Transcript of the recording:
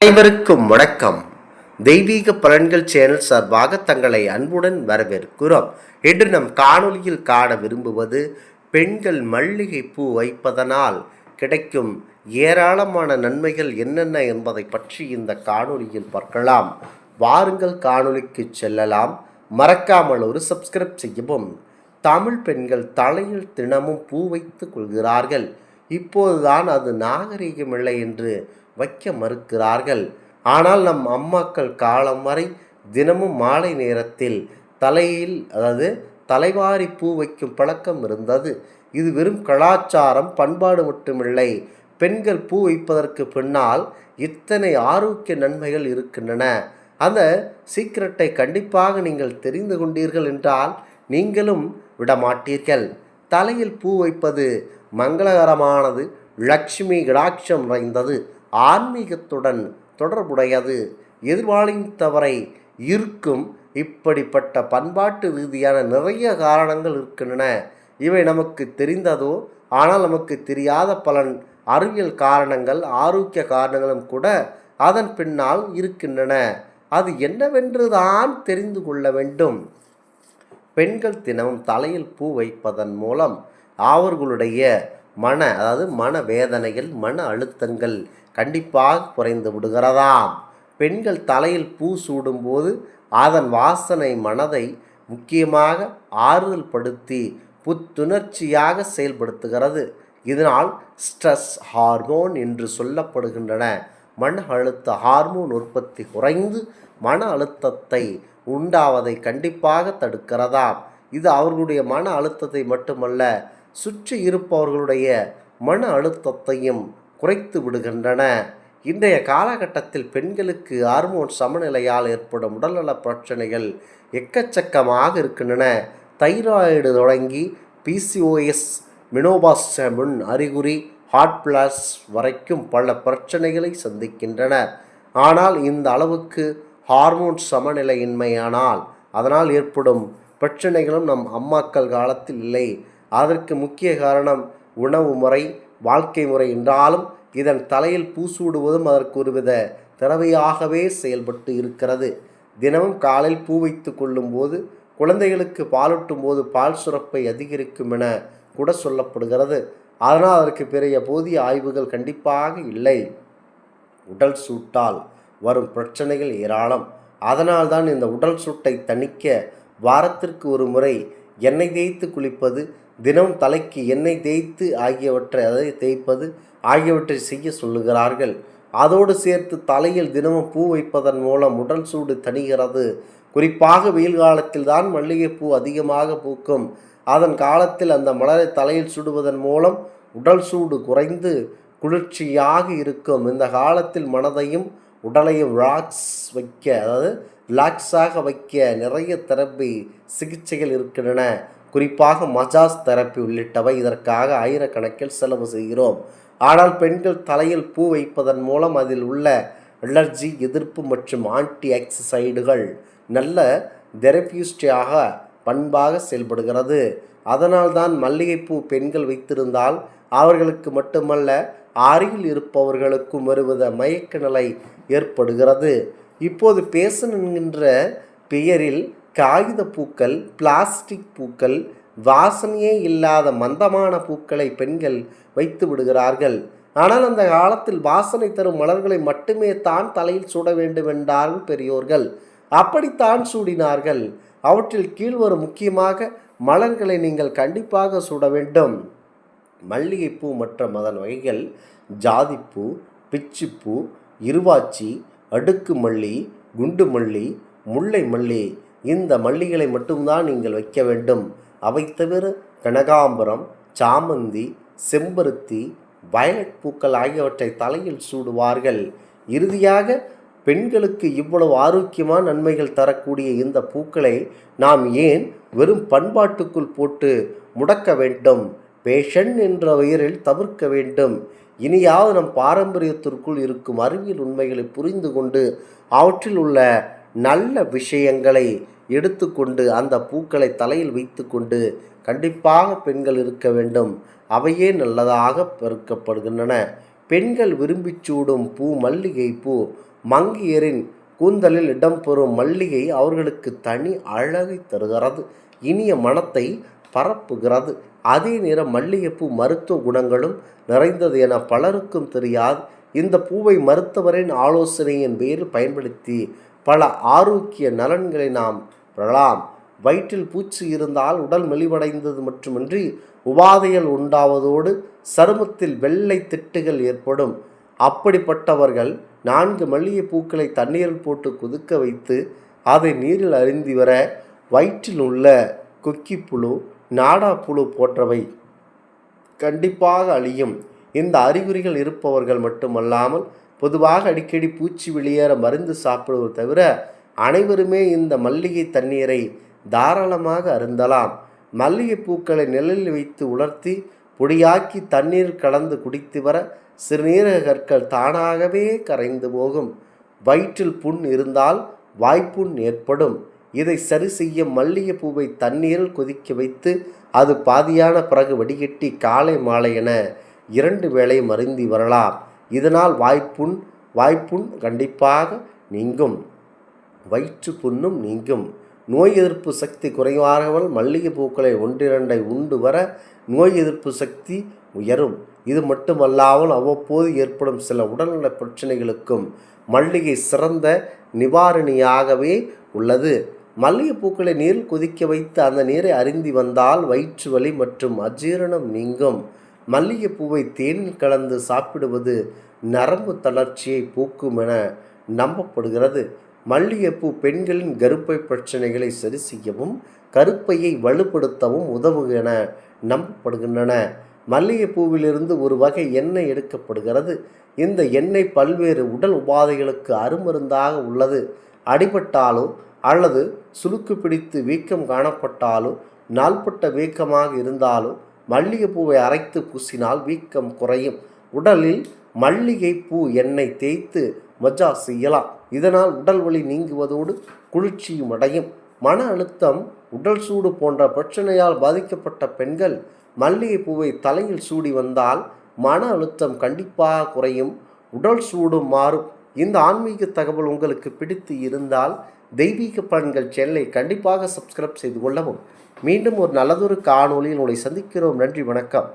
அனைவருக்கும் வணக்கம். தெய்வீக பலன்கள் சேனல் சார்பாக தங்களை அன்புடன் வரவேற்கிறோம். இன்று நம் காணொளியில் காண விரும்புவது பெண்கள் மல்லிகை பூ வைப்பதனால் கிடைக்கும் ஏராளமான நன்மைகள் என்னென்ன என்பதை பற்றி இந்த காணொளியில் பார்க்கலாம். வாருங்கள் காணொளிக்கு செல்லலாம். மறக்காமல் ஒரு சப்ஸ்கிரைப் செய்யவும். தமிழ் பெண்கள் தலையில் தினமும் பூ வைத்துக் கொள்கிறார்கள். இப்போதுதான் அது நாகரீகமில்லை என்று வைக்க மறுக்கிறார்கள். ஆனால் நம் அம்மாக்கள் காலம் வரை தினமும் மாலை நேரத்தில் தலையில் தலைவாரி பூ வைக்கும் பழக்கம் இருந்தது. இது வெறும் கலாச்சாரம், பண்பாடு மட்டுமில்லை. பெண்கள் பூ வைப்பதற்கு பின்னால் இத்தனை ஆரோக்கிய நன்மைகள் இருக்கின்றன. அந்த சீக்கிரட்டை கண்டிப்பாக நீங்கள் தெரிந்து கொண்டீர்கள் என்றால் நீங்களும் விடமாட்டீர்கள். தலையில் பூ வைப்பது மங்களகரமானது, லட்சுமி கடாட்சம் நிறைந்தது, ஆன்மீகத்துடன் தொடர்புடையது, எதிர்பாலித்தவரை இருக்கும். இப்படிப்பட்ட பண்பாட்டு ரீதியான நிறைய காரணங்கள் இருக்கின்றன. இவை நமக்கு தெரிந்ததோ ஆனால் நமக்கு தெரியாத பலன் அறிவியல் காரணங்கள், ஆரோக்கிய காரணங்களும் கூட அதன் பின்னால் இருக்கின்றன. அது என்னவென்று தான் தெரிந்து கொள்ள வேண்டும். பெண்கள் தினமும் தலையில் பூ வைப்பதன் மூலம் அவர்களுடைய மன வேதனைகள், மன அழுத்தங்கள் கண்டிப்பாக குறைந்து விடுகிறதாம். பெண்கள் தலையில் பூ சூடும்போது அதன் வாசனை மனதை முக்கியமாக ஆறுதல் படுத்தி புத்துணர்ச்சியாக செயல்படுத்துகிறது. இதனால் ஸ்ட்ரெஸ் ஹார்மோன் என்று சொல்லப்படுகின்றன மன அழுத்த ஹார்மோன் உற்பத்தி குறைந்து மன அழுத்தத்தை உண்டாவதை கண்டிப்பாக தடுக்கிறதாம். இது அவர்களுடைய மன அழுத்தத்தை மட்டுமல்ல, சுற்றி இருப்பவர்களுடைய மன அழுத்தத்தையும் குறைத்து விடுகின்றன. இன்றைய காலகட்டத்தில் பெண்களுக்கு ஹார்மோன் சமநிலையால் ஏற்படும் உடல்நல பிரச்சனைகள் எக்கச்சக்கமாக இருக்கின்றன. தைராய்டு தொடங்கி பிசிஓஎஸ், மெனோபாஸ் முன் அறிகுறி, ஹார்ட் பிளாஸ் வரைக்கும் பல பிரச்சனைகளை சந்திக்கின்றன. ஆனால் இந்த அளவுக்கு ஹார்மோன் சமநிலையின்மையானால் அதனால் ஏற்படும் பிரச்சனைகளும் நம் அம்மாக்கள் காலத்தில் இல்லை. அதற்கு முக்கிய காரணம் உணவு முறை, வாழ்க்கை முறை என்றாலும் இதன் தலையில் பூசூடுவதும் அதற்கு ஒருவித திறமையாகவே செயல்பட்டு இருக்கிறது. தினமும் காலையில் பூ வைத்து கொள்ளும் போது குழந்தைகளுக்கு பாலூட்டும் போது பால் சுரப்பை அதிகரிக்கும் என கூட சொல்லப்படுகிறது. அதனால் அதற்கு பெரிய போதிய ஆய்வுகள் கண்டிப்பாக இல்லை. உடல் சூட்டால் வரும் பிரச்சனைகள் ஏராளம். அதனால்தான் இந்த உடல் சூட்டை தணிக்க வாரத்திற்கு ஒரு முறை எண்ணெய் தேய்த்து குளிப்பது, தினம் தலைக்கு எண்ணெய் தேய்த்து தேய்ப்பது ஆகியவற்றை செய்ய சொல்லுகிறார்கள். அதோடு சேர்த்து தலையில் தினமும் பூ வைப்பதன் மூலம் உடல் சூடு தணிகிறது. குறிப்பாக வெயில் காலத்தில் தான் மல்லிகைப்பூ அதிகமாக பூக்கும். அதன் காலத்தில் அந்த மலரை தலையில் சுடுவதன் மூலம் உடல் சூடு குறைந்து குளிர்ச்சியாக இருக்கும். இந்த காலத்தில் மனதையும் உடலையும் ரிலாக்ஸாக வைக்க நிறைய தெரப்பி சிகிச்சைகள் இருக்கின்றன. குறிப்பாக மசாஜ் தெரப்பி உள்ளிட்டவை. இதற்காக ஆயிரக்கணக்கில் செலவு செய்கிறோம். ஆனால் பெண்கள் தலையில் பூ வைப்பதன் மூலம் அதில் உள்ள அலர்ஜி எதிர்ப்பு மற்றும் ஆன்டி ஆக்சிசைடுகள் நல்ல தெரபியூஸ்டாக பண்பாக செயல்படுகிறது. அதனால்தான் மல்லிகைப்பூ பெண்கள் வைத்திருந்தால் அவர்களுக்கு மட்டுமல்ல, அருகில் இருப்பவர்களுக்கும் ஒருவித மயக்க நிலை ஏற்படுகிறது. இப்போது பேஷன் என்கின்ற பெயரில் காகித பூக்கள், பிளாஸ்டிக் பூக்கள், வாசனையே இல்லாத மந்தமான பூக்களை பெண்கள் வைத்து விடுகிறார்கள். ஆனால் அந்த காலத்தில் வாசனை தரும் மலர்களை மட்டுமே தான் தலையில் சூட வேண்டும் என்றார்கள் பெரியோர்கள். அப்படித்தான் சூடினார்கள். அவற்றில் கீழ்வரும் முக்கியமாக மலர்களை நீங்கள் கண்டிப்பாக சூட வேண்டும். மல்லிகைப்பூ மற்றும் அதன் வகைகள்: ஜாதிப்பூ, பிச்சிப்பூ, இருவாச்சி, அடுக்கு மல்லி, குண்டு மல்லி, முல்லை மல்லி. இந்த மல்லிகளை மட்டும்தான் நீங்கள் வைக்க வேண்டும். அவை தவிர கனகாம்பரம், சாமந்தி, செம்பருத்தி, வயலட் பூக்கள் ஆகியவற்றை தலையில் சூடுவார்கள். இறுதியாக பெண்களுக்கு இவ்வளவு ஆரோக்கியமான நன்மைகள் தரக்கூடிய இந்த பூக்களை நாம் ஏன் வெறும் பண்பாட்டுக்குள் போட்டு முடக்க வேண்டும்? பேஷன் என்ற பெயரில் தவிர்க்க வேண்டும். இனியாவது நம் பாரம்பரியத்திற்குள் இருக்கும் அறிவியல் உண்மைகளை புரிந்து கொண்டு அவற்றில் உள்ள நல்ல விஷயங்களை எடுத்துக்கொண்டு அந்த பூக்களை தலையில் வைத்து கொண்டு கண்டிப்பாக பெண்கள் இருக்க வேண்டும். அவையே நல்லதாக பெருக்கப்படுகின்றன. பெண்கள் விரும்பிச் சூடும் பூ மல்லிகை பூ. மங்கையரின் கூந்தலில் இடம்பெறும் மல்லிகை அவர்களுக்கு தனி அழகை தருகிறது, இனிய மனத்தை பரப்புகிறது. அதே நேரம் மல்லிகைப்பூ மருத்துவ குணங்களும் நிறைந்தது என பலருக்கும் தெரியாது. இந்த பூவை மருத்துவரின் ஆலோசனையின் பேரில் பயன்படுத்தி பல ஆரோக்கிய நலன்களை நாம் பெறலாம். வயிற்றில் பூச்சி இருந்தால் உடல் மெலிவடைந்தது மட்டுமின்றி உபாதைகள் உண்டாவதோடு சருமத்தில் வெள்ளை திட்டுகள் ஏற்படும். அப்படிப்பட்டவர்கள் 4 மல்லிகை பூக்களை தண்ணீரில் போட்டு கொதிக்க வைத்து அதை நீரில் அருந்தி வர வயிற்றில் உள்ள கொக்கிப்புழு, நாடாப்புழு போன்றவை கண்டிப்பாக அழியும். இந்த அறிகுறிகள் இருப்பவர்கள் மட்டுமல்லாமல் பொதுவாக அடிக்கடி பூச்சி வெளியேற மருந்து சாப்பிடுவது தவிர அனைவருமே இந்த மல்லிகை தண்ணீரை தாராளமாக அருந்தலாம். மல்லிகை பூக்களை நிழலில் வைத்து உலர்த்தி பொடியாக்கி தண்ணீர் கலந்து குடித்து வர சிறுநீரக கற்கள் தானாகவே கரைந்து போகும். வயிற்றில் புண் இருந்தால் வாய்ப்புண் ஏற்படும். இதை சரி செய்ய மல்லிகை பூவை தண்ணீரில் கொதிக்க வைத்து அது பாதியான பிறகு வடிகட்டி காலை மாலை என 2 வேளையும் அருந்தி வரலாம். இதனால் வாய்ப்புண் கண்டிப்பாக நீங்கும், வயிற்று புண்ணும் நீங்கும். நோய் எதிர்ப்பு சக்தி குறைவானவள் மல்லிகை பூக்களை 1-2 உண்டு வர நோய் எதிர்ப்பு சக்தி உயரும். இது மட்டுமல்லாமல் அவ்வப்போது ஏற்படும் சில உடல்நல பிரச்சனைகளுக்கும் மல்லிகை சிறந்த நிவாரணியாகவே உள்ளது. மல்லிகை பூக்களை நீரில் கொதிக்க வைத்து அந்த நீரை அருந்தி வந்தால் வயிற்று வலி மற்றும் அஜீரணம் நீங்கும். மல்லிகை பூவை தேனில் கலந்து சாப்பிடுவது நரம்பு தளர்ச்சியை போக்கும் என நம்பப்படுகிறது. மல்லிகைப்பூ பெண்களின் கருப்பை பிரச்சனைகளை சரி செய்யவும் கருப்பையை வலுப்படுத்தவும் உதவும் என நம்பப்படுகின்றன. மல்லிகைப்பூவிலிருந்து ஒரு வகை எண்ணெய் எடுக்கப்படுகிறது. இந்த எண்ணெய் பல்வேறு உடல் உபாதைகளுக்கு அருமருந்தாக உள்ளது. அடிபட்டாலோ அல்லது சுளுக்கு பிடித்து வீக்கம் காணப்பட்டாலோ, நாள்பட்ட வீக்கமாக இருந்தாலோ மல்லிகைப்பூவை அரைத்து பூசினால் வீக்கம் குறையும். உடலில் மல்லிகை பூ எண்ணெய் தேய்த்து மஜாஜ் செய்யலாம். இதனால் உடல் வலி நீங்குவதோடு குளிர்ச்சியும் அடையும். மன அழுத்தம், உடல் சூடு போன்ற பிரச்சனையால் பாதிக்கப்பட்ட பெண்கள் மல்லிகை பூவை தலையில் சூடி வந்தால் மன அழுத்தம் கண்டிப்பாக குறையும், உடல் சூடும் மாறும். இந்த ஆன்மீக தகவல் உங்களுக்கு பிடித்து இருந்தால் தெய்வீக பலன்கள் சேனலை கண்டிப்பாக சப்ஸ்கிரைப் செய்து கொள்ளவும். மீண்டும் ஒரு நல்லதொரு காணொளியில் உங்களை சந்திக்கிறோம். நன்றி, வணக்கம்.